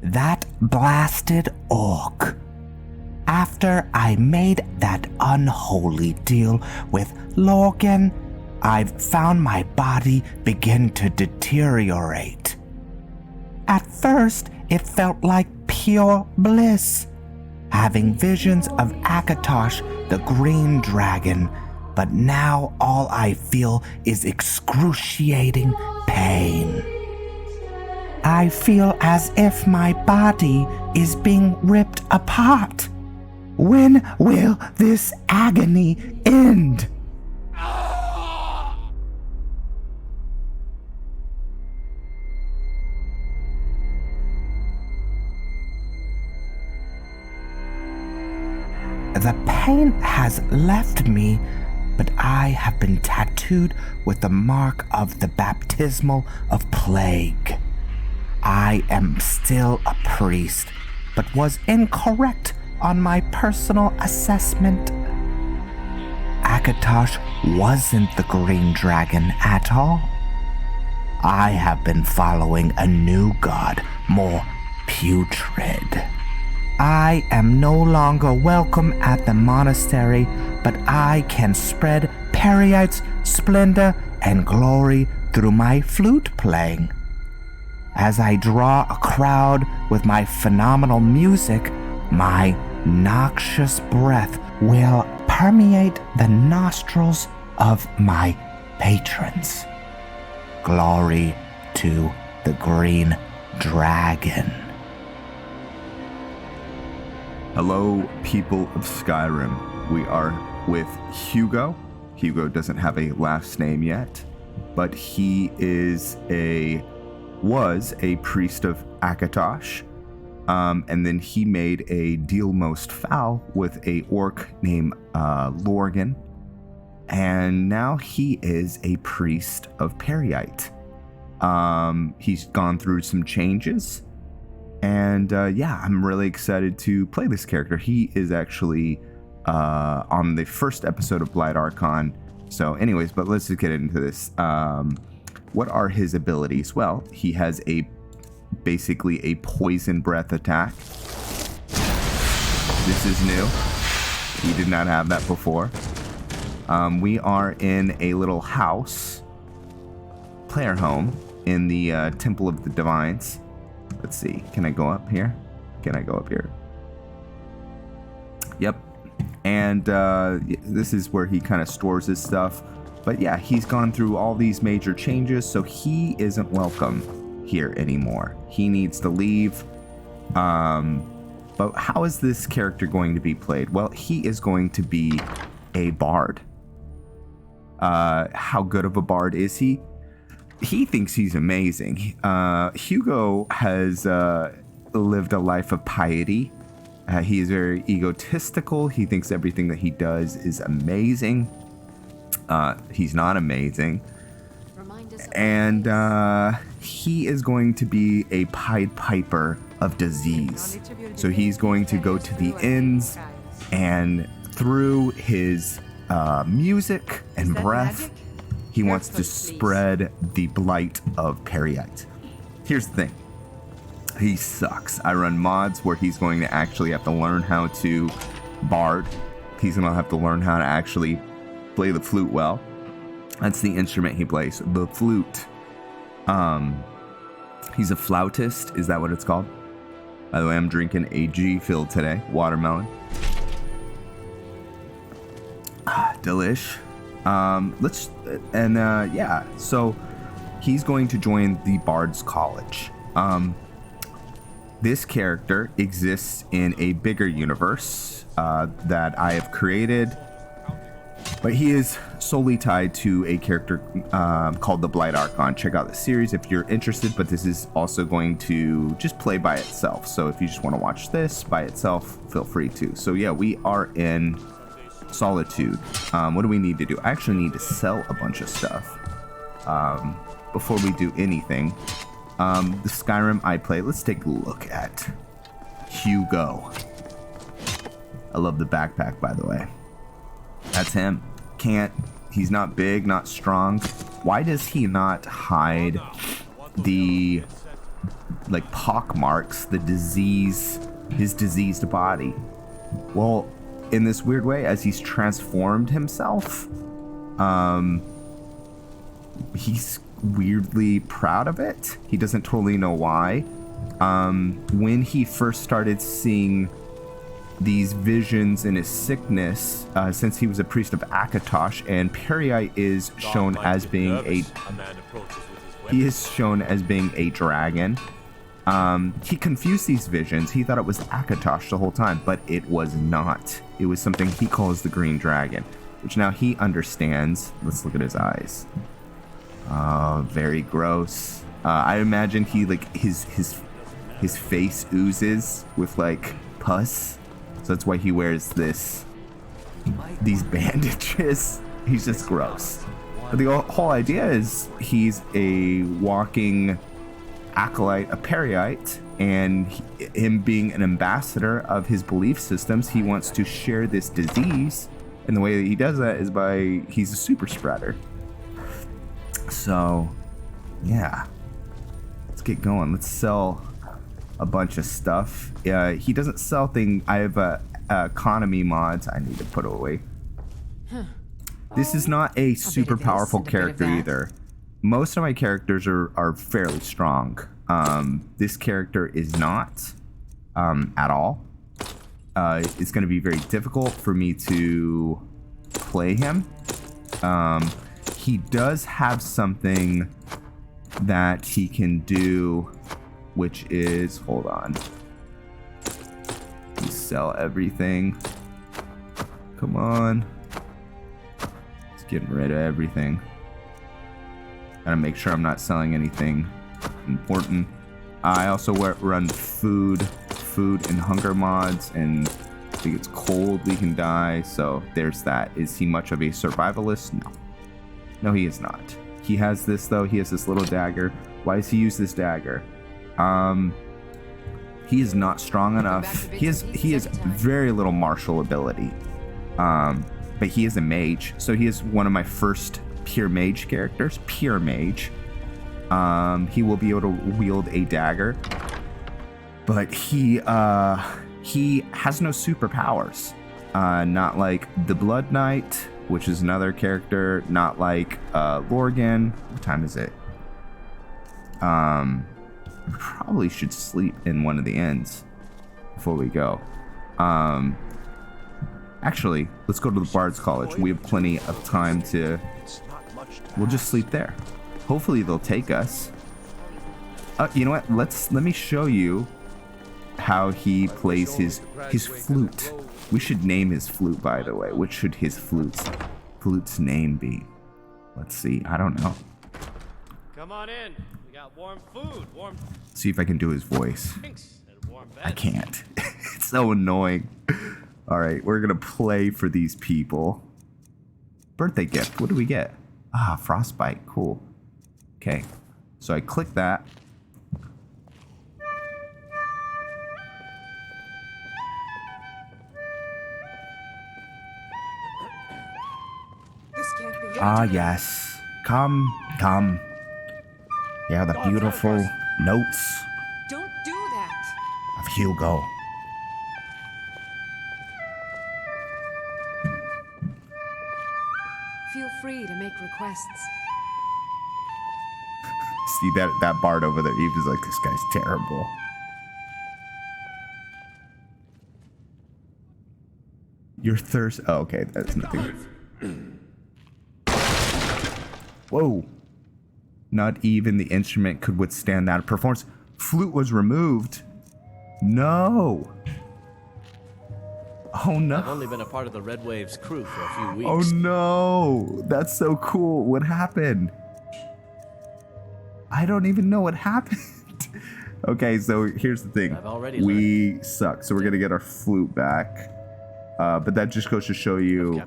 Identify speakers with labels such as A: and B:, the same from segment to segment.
A: that blasted orc. After I made that unholy deal with Lorgan, I've found my body begin to deteriorate. At first, it felt like pure bliss, having visions of Akatosh, the Green Dragon, but now all I feel is excruciating pain. I feel as if my body is being ripped apart. When will this agony end? The pain has left me, but I have been tattooed with the mark of the baptismal of plague. I am still a priest, but was incorrect on my personal assessment. Akatosh wasn't the Green Dragon at all. I have been following a new god, more putrid. I am no longer welcome at the monastery, but I can spread Peryite's splendor and glory through my flute playing. As I draw a crowd with my phenomenal music, my noxious breath will permeate the nostrils of my patrons. Glory to the Green Dragon.
B: Hello, people of Skyrim. We are with Hugo. Hugo doesn't have a last name yet, but he was a priest of Akatosh. And then he made a deal most foul with a orc named Lorgan. And now he is a priest of Peryite. He's gone through some changes. And I'm really excited to play this character. He is actually on the first episode of Blight Archon. So anyways, but let's just get into this. What are his abilities? Well, he has basically a poison breath attack. This is new. He did not have that before. We are in a little house, player home, in the Temple of the Divines. Let's see. Can I go up here? Yep. And this is where he kind of stores his stuff. But yeah, he's gone through all these major changes, so he isn't welcome here anymore. He needs to leave. But how is this character going to be played? Well, he is going to be a bard. How good of a bard is he? He thinks he's amazing. Hugo has lived a life of piety. He is very egotistical. He thinks everything that he does is amazing. He's not amazing. And he is going to be a Pied Piper of disease. So he's going to go to the inns, and through his music and breath, he wants to spread the blight of Peryite. Here's the thing. He sucks. I run mods where he's going to actually have to learn how to bard. He's going to have to learn how to actually play the flute well. That's the instrument he plays, the flute. He's a flautist. Is that what it's called? By the way, I'm drinking a G filled today, watermelon. Delish. So he's going to join the Bard's College. This character exists in a bigger universe that I have created, but he is solely tied to a character called the Blight Archon. Check out the series if you're interested, but this is also going to just play by itself. So if you just want to watch this by itself, feel free to. So yeah, we are in Solitude. What do we need to do? I actually need to sell a bunch of stuff before we do anything. The Skyrim I play. Let's take a look at Hugo. I love the backpack, by the way. That's him. He's not big, not strong. Why does he not hide the like pock marks the disease, his diseased body. Well, in this weird way, as he's transformed himself, he's weirdly proud of it. He doesn't totally know why. When he first started seeing these visions in his sickness, since he was a priest of Akatosh, and Peryite is shown as being a dragon. He confused these visions. He thought it was Akatosh the whole time, but it was not. It was something he calls the Green Dragon, which now he understands. Let's look at his eyes. Oh, very gross. I imagine he like his face oozes with like pus. So that's why he wears these bandages. He's just gross. But the whole idea is he's a walking acolyte, a Peryite, and him being an ambassador of his belief systems, he wants to share this disease. And the way that he does that is he's a super spreader. So, yeah. Let's get going. Let's sell a bunch of stuff. He doesn't sell things. I have economy mods I need to put away. This is not a super powerful character either. Most of my characters are fairly strong. This character is not at all. It's going to be very difficult for me to play him. He does have something that he can do, which is, hold on. You sell everything. Come on. It's getting rid of everything. Gotta make sure I'm not selling anything important. I also run food and hunger mods, and if it gets cold, we can die. So there's that. Is he much of a survivalist? No. No, he is not. He has this, though. He has this little dagger. Why does he use this dagger? He is not strong enough. He has very little martial ability. But he is a mage. So he is one of my first pure mage characters. Pure mage. He will be able to wield a dagger. But he has no superpowers. Not like the Blood Knight, which is another character. Not like Lorgan. What time is it? Probably should sleep in one of the inns before we go. Actually, let's go to the Bard's College. We have plenty of time to... We'll just sleep there. Hopefully they'll take us. You know what? Let me show you how he plays his flute. We should name his flute, by the way. What should his flute's name be? Let's see. I don't know.
C: Come on in. We got warm food, warm...
B: See if I can do his voice.
C: drinks, and warm beds.
B: I can't. It's so annoying. All right, we're gonna play for these people. Birthday gift. What do we get? Ah, frostbite. Cool. Okay, so I click that.
C: This can't be...
A: Ah, yes. Come, come. Yeah, the beautiful notes
D: Don't do that.
A: of Hugo.
D: Feel free to make requests.
B: See that bard over there? He was like, this guy's terrible. Your thirst. Oh, okay, that's nothing. Whoa. Not even the instrument could withstand that performance. Flute was removed. No. Oh no.
C: I've only been a part of the Red Wave's crew for a few weeks.
B: Oh no. That's so cool. What happened? I don't even know what happened. Okay, so here's the thing.
C: I've already
B: we suck, so we're gonna get our flute back. But that just goes to show you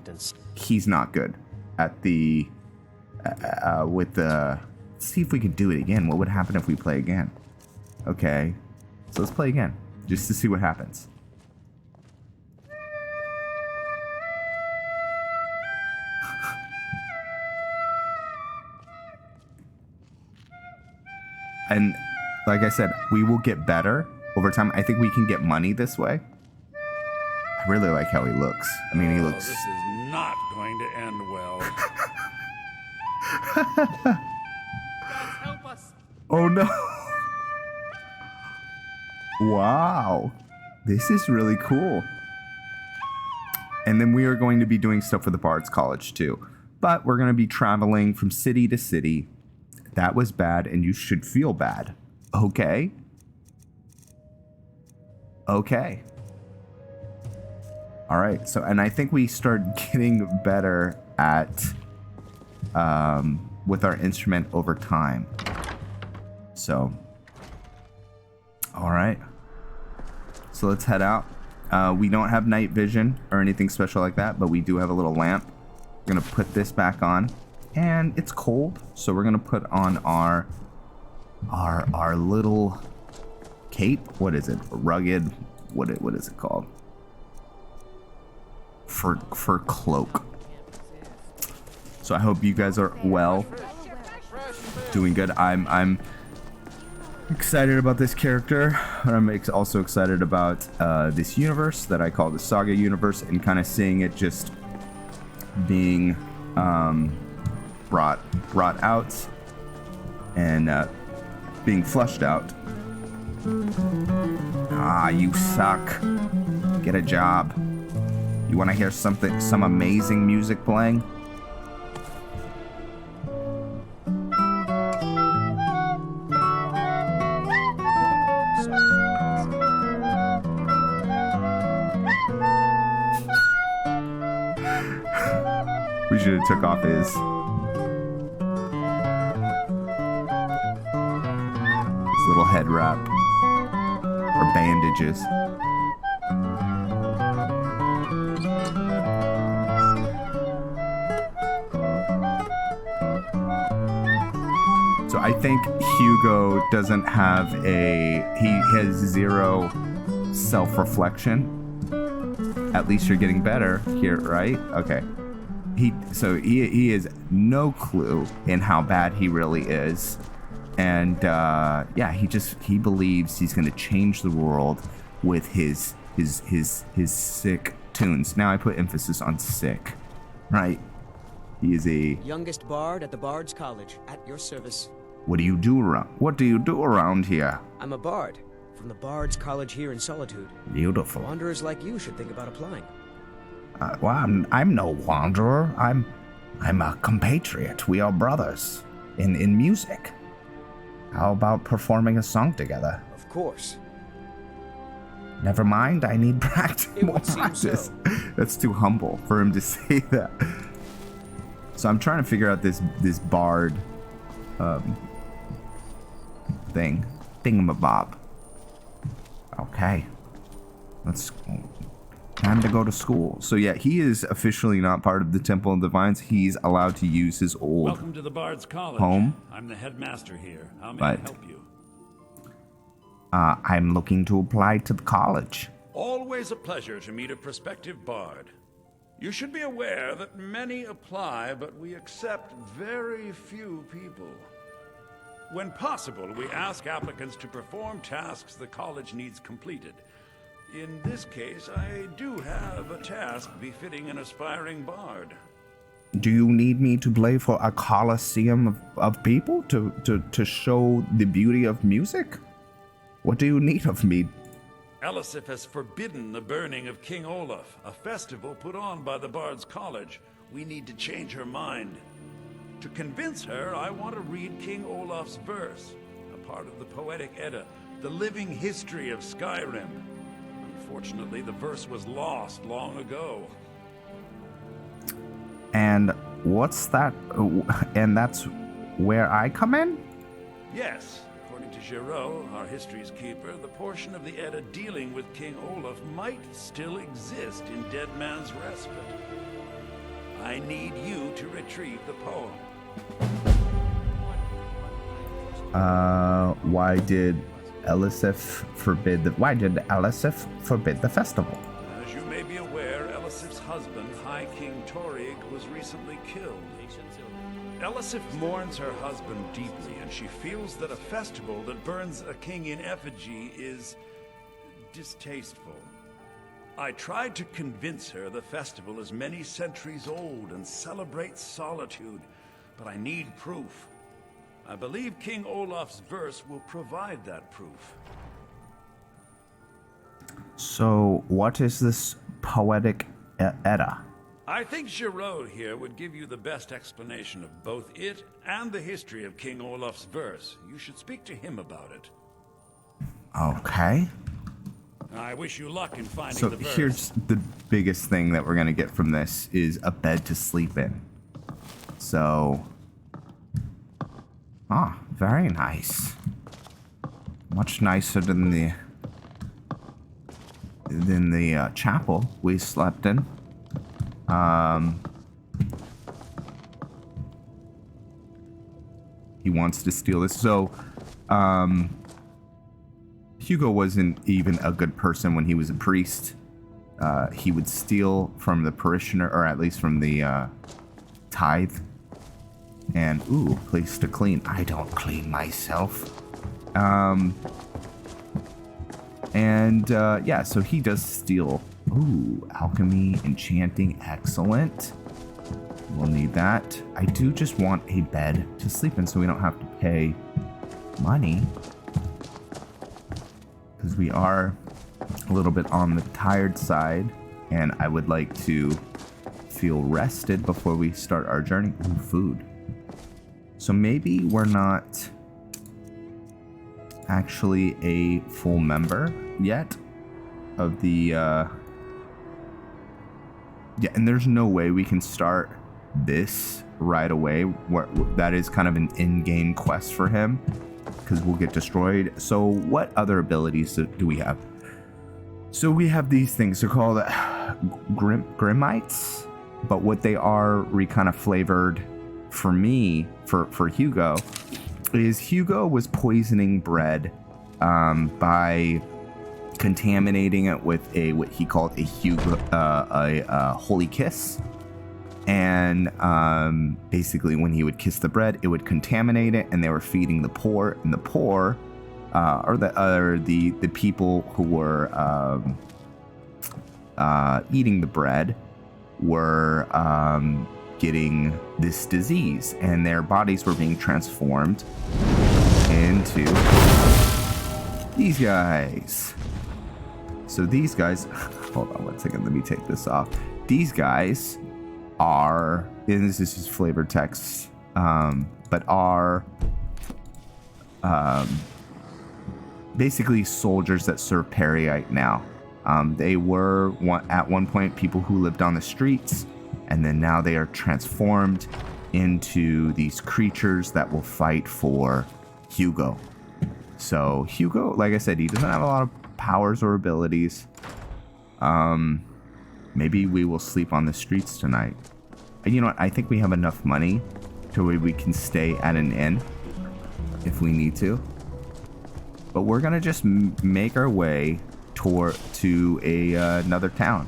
B: he's not good at the with the... Let's see if we can do it again. What would happen if we play again? Okay, so let's play again just to see what happens. And like I said, we will get better over time. I think we can get money this way. I really like how he looks. I mean, he looks...
E: This is not going to end well.
C: Guys, help us.
B: Oh no. Wow. This is really cool. And then we are going to be doing stuff for the Bard's College too. But we're going to be traveling from city to city. That was bad, and you should feel bad. Okay. Okay. All right. So, and I think we started getting better at with our instrument over time. So, all right. So let's head out. We don't have night vision or anything special like that, but we do have a little lamp. We're gonna put this back on, and it's cold, so we're gonna put on our little cape. What is it? Rugged. What is it called? Fur cloak. So I hope you guys are well, doing good. I'm excited about this character. I'm also excited about this universe that I call the Saga universe, and kind of seeing it just being brought out and being flushed out. Ah, you suck. Get a job. You want to hear some amazing music playing? We should have took off his little head wrap or bandages. So I think Hugo doesn't have he has zero self-reflection. At least you're getting better here, right? Okay. He has no clue in how bad he really is. And yeah, he believes he's gonna change the world with his sick tunes. Now I put emphasis on sick, right? He is a
F: youngest bard at the Bard's College, at your service.
B: What do you do around here?
F: I'm a bard from the Bard's College here in Solitude.
B: Beautiful.
F: Wanderers like you should think about applying.
A: Well, I'm no wanderer. I'm a compatriot. We are brothers in music. How about performing a song together?
F: Of course.
A: Never mind, I need more practice.
F: So.
B: That's too humble for him to say that. So I'm trying to figure out this bard thingamabob.
A: Okay.
B: Time to go to school. So yeah, he is officially not part of the Temple of Divines. He's allowed to use his old
E: Welcome to the Bard's College.
B: home.
E: I'm the headmaster here. How may I help you?
A: I'm looking to apply to the college.
E: Always a pleasure to meet a prospective bard. You should be aware that many apply, but we accept very few people. When possible, we ask applicants to perform tasks the college needs completed. In this case, I do have a task befitting an aspiring bard.
A: Do you need me to play for a coliseum of people to show the beauty of music? What do you need of me?
E: Elisif has forbidden the burning of King Olaf, a festival put on by the Bard's College. We need to change her mind. To convince her, I want to read King Olaf's verse, a part of the Poetic Edda, the living history of Skyrim. Unfortunately, the verse was lost long ago.
A: And what's that? And that's where I come in?
E: Yes, according to Giraud, our history's keeper, the portion of the Edda dealing with King Olaf might still exist in Dead Man's Respite. I need you to retrieve the poem.
B: Why did Elisif forbid the festival?
E: As you may be aware, Elisif's husband, High King Torig, was recently killed. Elisif mourns her husband deeply, and she feels that a festival that burns a king in effigy is distasteful. I tried to convince her the festival is many centuries old and celebrates solitude, but I need proof. I believe King Olaf's verse will provide that proof.
B: So, what is this poetic Edda?
E: I think Giraud here would give you the best explanation of both it and the history of King Olaf's verse. You should speak to him about it.
B: Okay.
E: I wish you luck in finding
B: So
E: the verse.
B: here's the biggest thing that we're going to get from this is a bed to sleep in. So... very nice. Much nicer than the chapel we slept in. He wants to steal this. So, Hugo wasn't even a good person when he was a priest. He would steal from the parishioner, or at least from the tithe. And, ooh, place to clean. I don't clean myself. Yeah, so he does steal. Ooh, alchemy, enchanting, excellent. We'll need that. I do just want a bed to sleep in so we don't have to pay money. Because we are a little bit on the tired side, and I would like to feel rested before we start our journey. Ooh, food. So maybe we're not actually a full member yet of the yeah, and there's no way we can start this right away. That is kind of an in-game quest for him because we'll get destroyed. So what other abilities do we have? So we have these things. They're called Grimites, but what they are kind of flavored for me, for Hugo, is Hugo was poisoning bread by contaminating it with what he called a holy kiss, and basically when he would kiss the bread, it would contaminate it, and they were feeding the poor, and the poor or the people who were eating the bread were getting this disease, and their bodies were being transformed into these guys. So these guys, hold on one second, let me take this off. These guys are, and this is just flavored text, but are basically soldiers that serve Peryite now. They were at one point people who lived on the streets, and then now they are transformed into these creatures that will fight for Hugo. So Hugo, like I said, he doesn't have a lot of powers or abilities. Maybe we will sleep on the streets tonight. And you know what? I think we have enough money to where we can stay at an inn if we need to. But we're gonna just make our way to another town.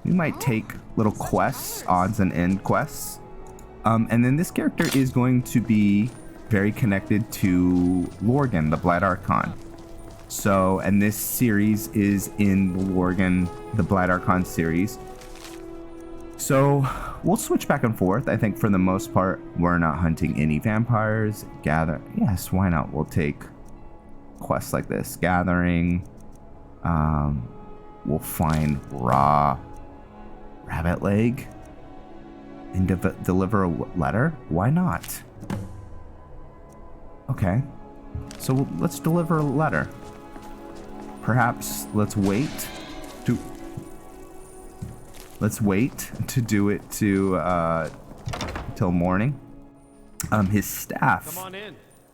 B: We might take little quests, odds and end quests. And then this character is going to be very connected to Lorgan, the Blight Archon. So, and this series is in the Lorgan, the Blight Archon series. So, we'll switch back and forth. I think for the most part, we're not hunting any vampires. Yes, why not? We'll take quests like this. Gathering. We'll find raw rabbit leg and deliver a letter. Why not? Okay, so let's deliver a letter. Perhaps let's wait to do it till morning. His staff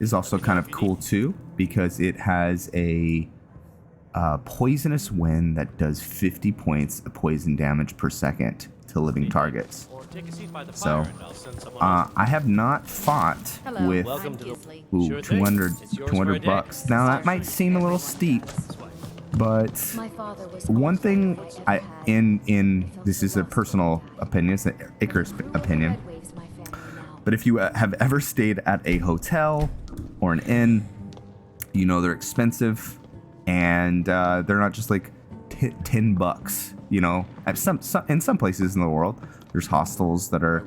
B: is also kind of cool too, because it has a poisonous wind that does 50 points of poison damage per second to living targets. So, I have not fought with 200 bucks. Now that might seem a little steep, But
G: My father was
B: one
G: all
B: thing
G: I
B: I
G: ever had.
B: in this is a personal opinion, it's an Icarus opinion.
G: Red waves my family now.
B: But if you have ever stayed at a hotel or an inn, you know they're expensive, and they're not just like $10. You know, at in some places in the world, there's hostels that are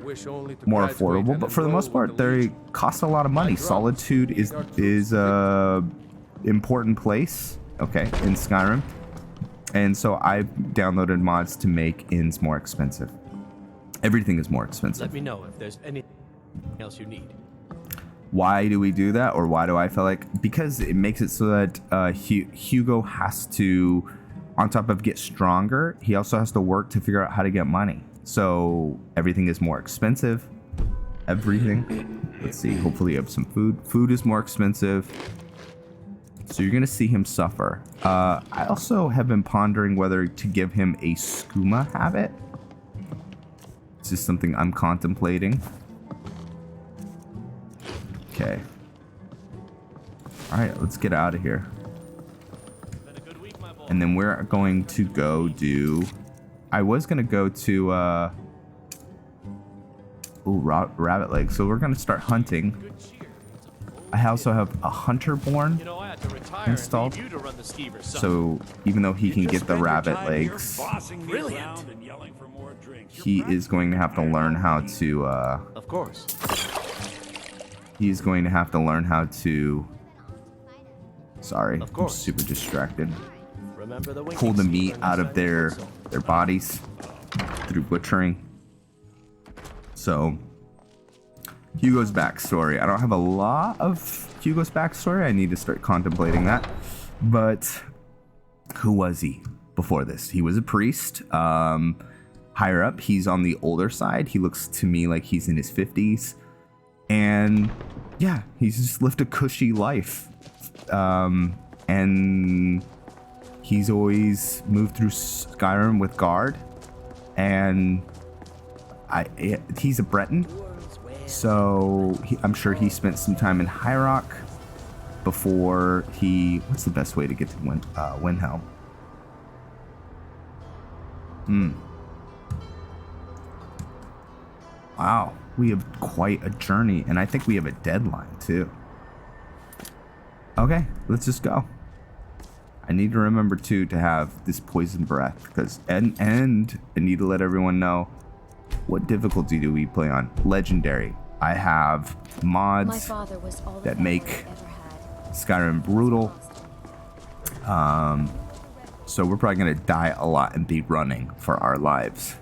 B: more affordable, but for the most part, they cost a lot of money. Solitude is a important place. Okay, in Skyrim, and so I've downloaded mods to make inns more expensive. Everything is more expensive.
C: Let me know if there's anything else you need.
B: Why do we do that, or why do I feel like? Because it makes it so that Hugo has to, on top of get stronger, he also has to work to figure out how to get money. So everything is more expensive. Everything. Let's see. Hopefully you have some food. Food is more expensive. So you're going to see him suffer. I also have been pondering whether to give him a skooma habit. This is something I'm contemplating. Okay. Alright, let's get out of here.
C: Been a good week, my boy.
B: And then we're going to go do... I was going to go to... rabbit leg. So we're going to start hunting.
C: Good cheer.
B: I also have a hunter-born.
C: You know, I had to retire
B: Installed.
C: and leave you to run the skeever, son.
B: So even though he can get the rabbit legs,
C: Brilliant.
B: he is going to have to learn how to...
C: Of course.
B: He's going to have to learn how to... Sorry,
C: Of
B: I'm
C: course.
B: super distracted.
C: Remember the
B: Pull the meat out of their bodies through butchering. So, Hugo's backstory. I don't have a lot of Hugo's backstory. I need to start contemplating that. But who was he before this? He was a priest. Higher up, he's on the older side. He looks to me like he's in his 50s. And yeah, he's just lived a cushy life. And he's always moved through Skyrim with guard. And he's a Breton. So I'm sure he spent some time in High Rock before he... What's the best way to get to Windhelm? Wow, we have quite a journey, and I think we have a deadline too. Okay, let's just go. I need to remember too to have this poison breath, because and I need to let everyone know what difficulty do we play on. Legendary. I have
G: My
B: mods
G: father was all the
B: that
G: family
B: make
G: I ever had.
B: Skyrim brutal. So we're probably gonna die a lot and be running for our lives.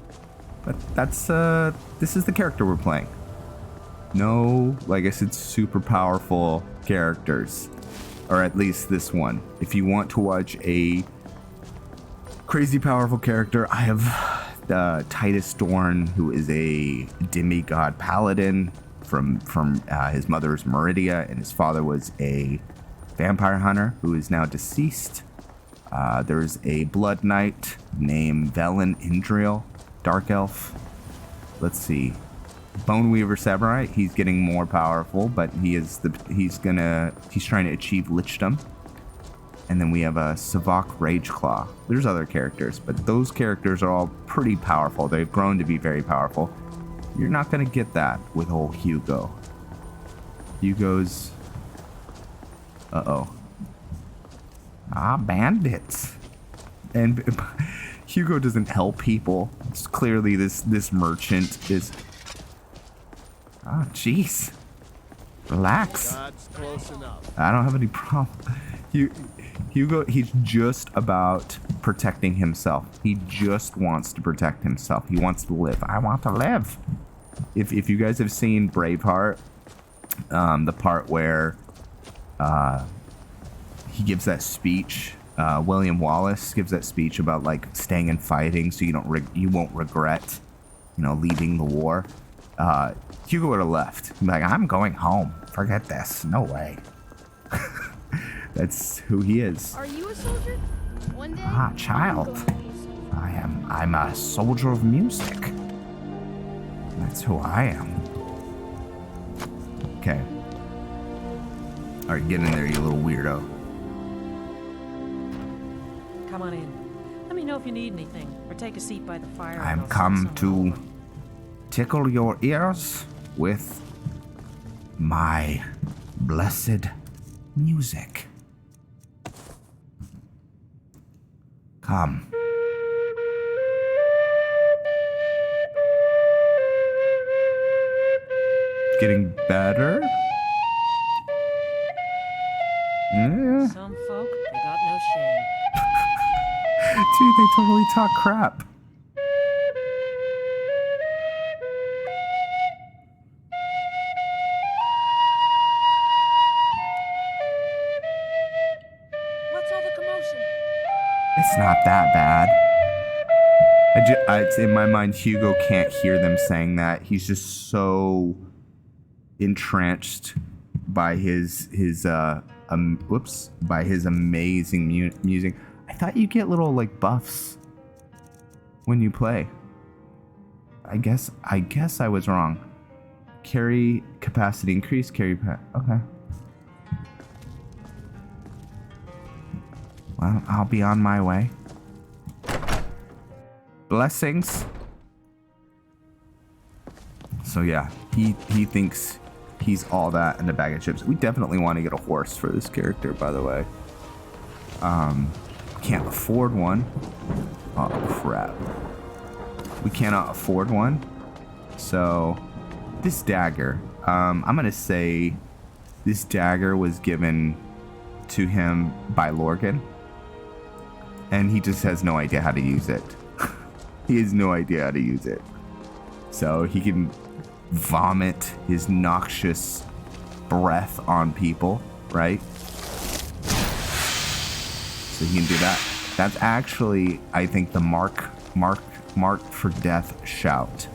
B: But that's this is the character we're playing. No, like I said, super powerful characters. Or at least this one. If you want to watch a crazy powerful character, I have Titus Dorn, who is a demigod paladin from his mother's Meridia, and his father was a vampire hunter who is now deceased. There's a blood knight named Velen Indriel, dark elf. Let's see. Bone Weaver Samurai, he's getting more powerful, but he's trying to achieve lichdom. And then we have a Savak Rageclaw. There's other characters, but those characters are all pretty powerful. They've grown to be very powerful. You're not gonna get that with old Hugo. Hugo's... Uh-oh. Bandits. And Hugo doesn't help people. It's clearly this merchant is... Jeez. Relax.
C: That's close enough.
B: I don't have any problem. Hugo, he's just about protecting himself. He just wants to protect himself. He wants to live. I want to live. If you guys have seen Braveheart, the part where he gives that speech, William Wallace gives that speech about like staying and fighting so you won't regret, leaving the war. Hugo would have left. He'd be like, I'm going home. Forget this. No way. That's who he is.
H: Are you a soldier? One day.
B: Child. I'm a soldier of music. That's who I am. Okay. Alright, get in there, you little weirdo.
I: Come on in. Let me know if you need anything, or take a seat by the fire.
A: I'm come to tickle your ears with my blessed music. Come.
B: Getting better? Yeah.
I: Some folk, they got no shame.
B: Dude, they totally talk crap.
H: What's all the commotion?
B: It's not that bad. It's in my mind, Hugo can't hear them saying that. He's just so entrenched by his amazing music. I thought you get little like buffs when you play. I guess I was wrong. Carry capacity increase. Okay. Well, I'll be on my way. Blessings. So yeah, he thinks he's all that in a bag of chips. We definitely want to get a horse for this character, by the way. Can't afford one. Oh crap. We cannot afford one. So this dagger, I'm gonna say this dagger was given to him by Lorgan, and he just has no idea how to use it. He has no idea how to use it. So he can vomit his noxious breath on people, right? So he can do that. That's actually, I think, the mark for death shout.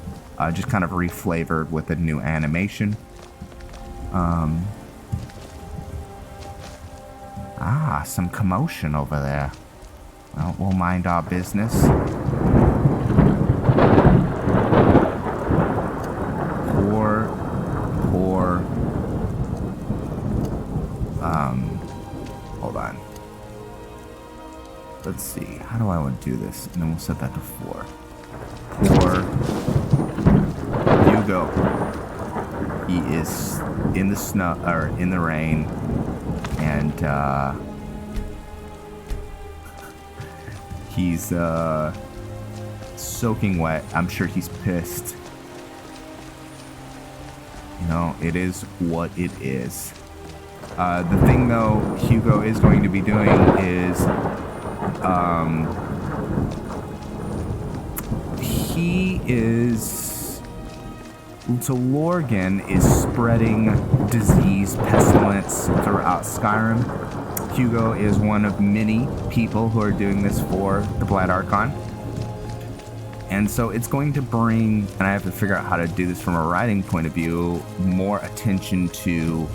B: Just kind of reflavored with a new animation. Some commotion over there. Well, we'll mind our business. Hold on. Let's see. How do I want to do this? And then we'll set that to 4. Poor Hugo. He is in the snow, or in the rain, and he's soaking wet. I'm sure he's pissed. You know, it is what it is. The thing, though, Hugo is going to be doing is so Lorgan is spreading disease, pestilence throughout Skyrim. Hugo is one of many people who are doing this for the Blood Archon. And so it's going to bring, and I have to figure out how to do this from a writing point of view, more attention to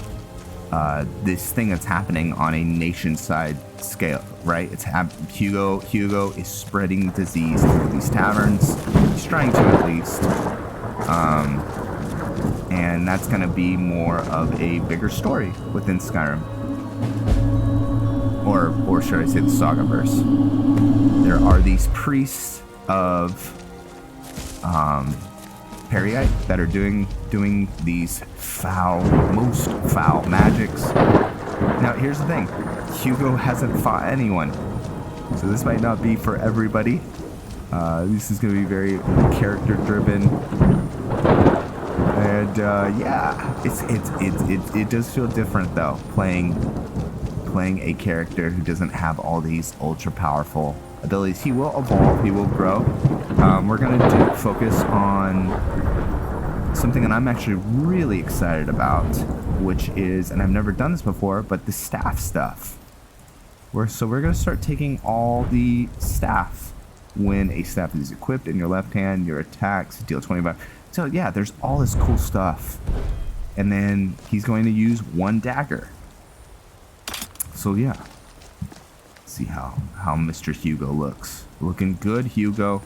B: this thing that's happening on a nation-side scale, right? It's Hugo is spreading disease through these taverns. He's trying to, at least. And that's going to be more of a bigger story within Skyrim. Or should I say the Sagaverse. There are these priests of Peryite that are doing these most foul magics. Now, here's the thing. Hugo hasn't fought anyone. So this might not be for everybody. This is going to be very character-driven. And, yeah, it does feel different, though, playing a character who doesn't have all these ultra-powerful abilities. He will evolve. He will grow. We're going to focus on something that I'm actually really excited about, which is, and I've never done this before, but the staff stuff. So we're going to start taking all the staff. When a staff is equipped in your left hand, your attacks deal 25. So yeah, there's all this cool stuff. And then he's going to use one dagger. So yeah. Let's see how Mr. Hugo looks. Looking good, Hugo.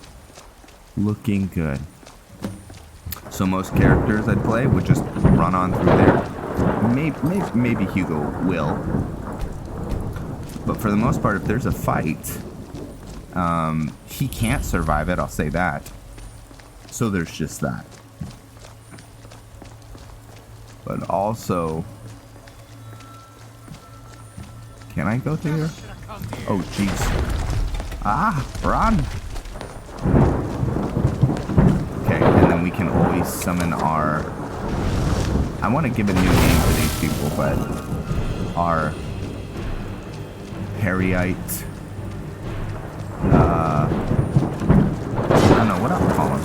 B: Looking good. So most characters I'd play would just run on through there. Maybe Hugo will. But for the most part, if there's a fight, He can't survive it, I'll say that. So there's just that. But also... Can I go through here? Oh, jeez. Ah, run! Okay, and then we can always summon our... I want to give a new name to these people, but... Our... Peryite... I don't know, what I'll call him.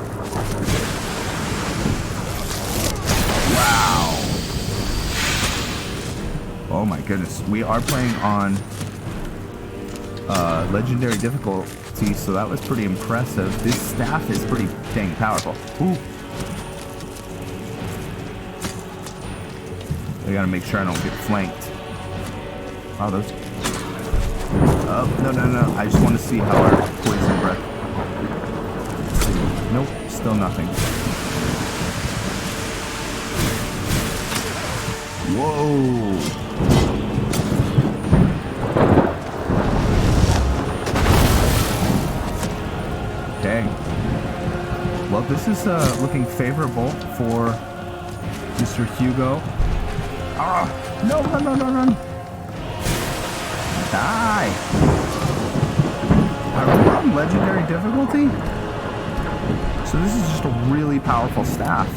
B: Wow! Oh my goodness. We are playing on... legendary difficulty, so that was pretty impressive. This staff is pretty dang powerful. Ooh. I gotta make sure I don't get flanked. Oh, those... Oh, no. I just want to see how our poison breath... Nope, still nothing. Whoa! Dang. Well, this is looking favorable for Mr. Hugo. Ah! No, run! Die! Are we on legendary difficulty? So this is just a really powerful staff.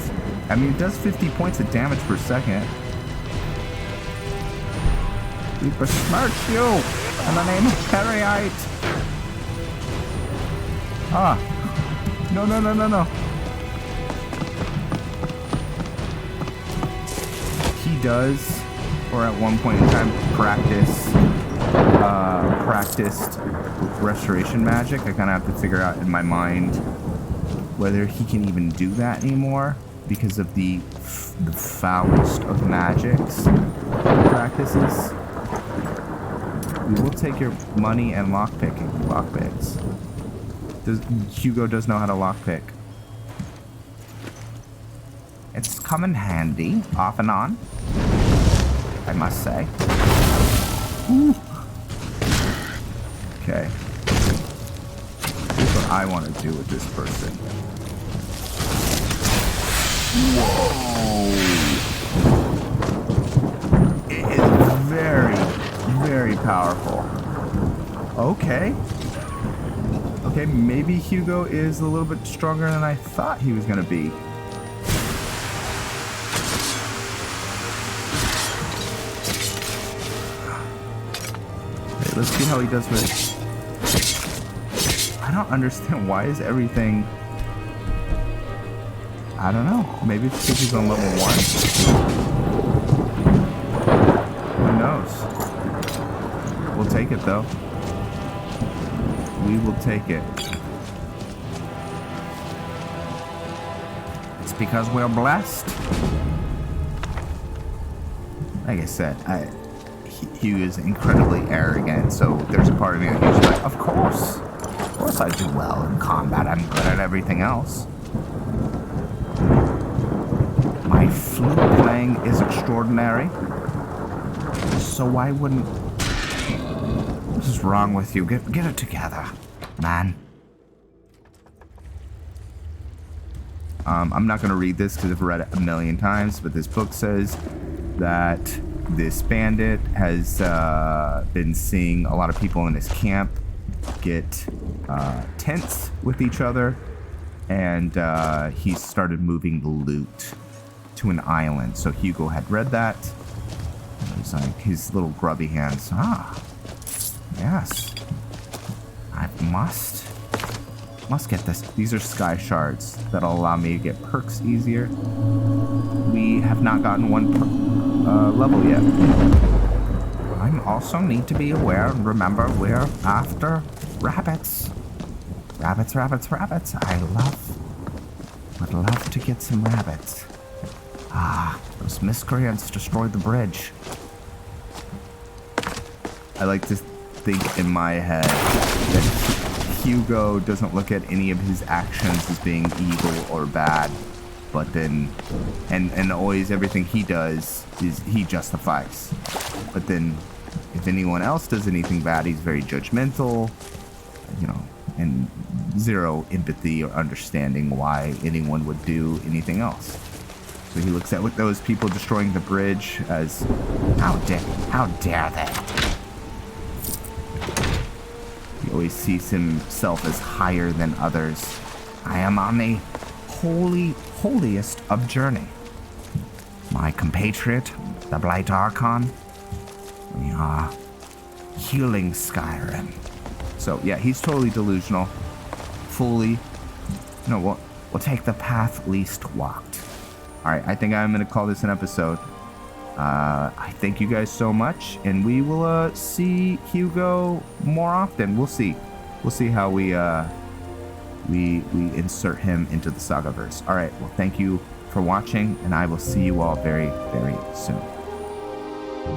B: I mean, it does 50 points of damage per second. We besmirch you in the name of Peryite. Ah. No. He does, or at one point in time, practiced restoration magic. I kind of have to figure out in my mind whether he can even do that anymore because of the foulest of magics he practices. We will take your money and lockpicks. Hugo does know how to lockpick. It's come in handy, off and on, I must say. Ooh. Okay. Here's what I want to do with this person. Whoa! It is very, very powerful. Okay. Okay, maybe Hugo is a little bit stronger than I thought he was going to be. Okay, let's see how he does with it. I don't understand. Why is everything... I don't know. Maybe it's because he's on level 1. Who knows? We'll take it, though. We will take it. It's because we're blessed. Like I said, he is incredibly arrogant, so there's a part of me that he's like, of course I do well in combat. I'm good at everything else. My flute playing is extraordinary. So why wouldn't... What is wrong with you? Get it together, man. I'm not going to read this because I've read it a million times, but this book says that this bandit has been seeing a lot of people in his camp get tense with each other, and he started moving the loot to an island. So Hugo had read that. It was like his little grubby hands. Ah. Yes. I must get this. These are sky shards that'll allow me to get perks easier. We have not gotten one level yet. I also need to be aware and remember we're after rabbits. Rabbits. I would love to get some rabbits. Ah, those miscreants destroyed the bridge. I like to think in my head that Hugo doesn't look at any of his actions as being evil or bad, but then and always everything he does is he justifies. But then if anyone else does anything bad, he's very judgmental, and zero empathy or understanding why anyone would do anything else. So he looks at with those people destroying the bridge as, how dare they? He always sees himself as higher than others. I am on the holiest of journey. My compatriot, the Blight Archon, we are healing Skyrim. So yeah, he's totally delusional. Fully, we'll take the path least walked. All right, I think I'm gonna call this an episode. I thank you guys so much, and we will see Hugo more often. We'll see how we insert him into the Sagaverse. All right, well, thank you for watching, and I will see you all very, very soon.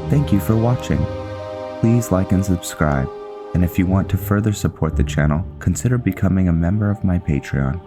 B: Thank you for watching. Please like and subscribe, and if you want to further support the channel, consider becoming a member of my Patreon.